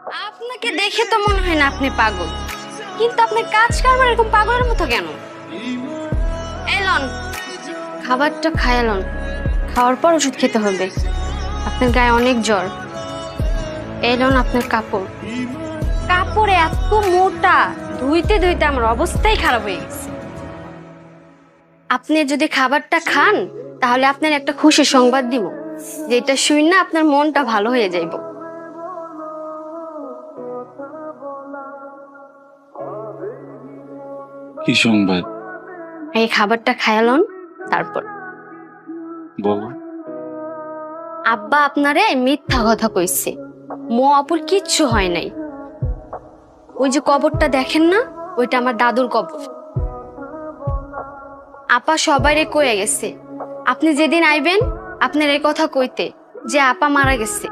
আপনাকে দেখে তো মনে হয় না আপনি পাগল, কিন্তু আপনার কাজ কারবার এরকম পাগলের মতো কেন? এলন, খাবারটা খায়ালন, খাওয়ার পর ওষুধ খেতে হবে। আপনার গায়ে অনেক জ্বর। এলন আপনার কাপড়, কাপড় এত মোটা, ধুইতে ধুইতে আমার অবস্থাই খারাপ হয়ে গেছে। আপনি যদি খাবারটা খান তাহলে আপনার একটা খুশির সংবাদ দিব, যেটা শুই না আপনার মনটা ভালো হয়ে যাইব। কি সংবাদ? এই খাবারটা খায়ালন, তারপর বলো। আব্বা আপনারে মিথ্যা কথা কইছে, অপুর কিচ্ছু হয় নাই। ওই যে কবরটা দেখেন না, ওইটা আমার দাদুর কবর। আপা সবাইরে কয়ে গেছে আপনি যেদিন আইবেন আপনার এই কথা কইতে যে আপা মারা গেছে।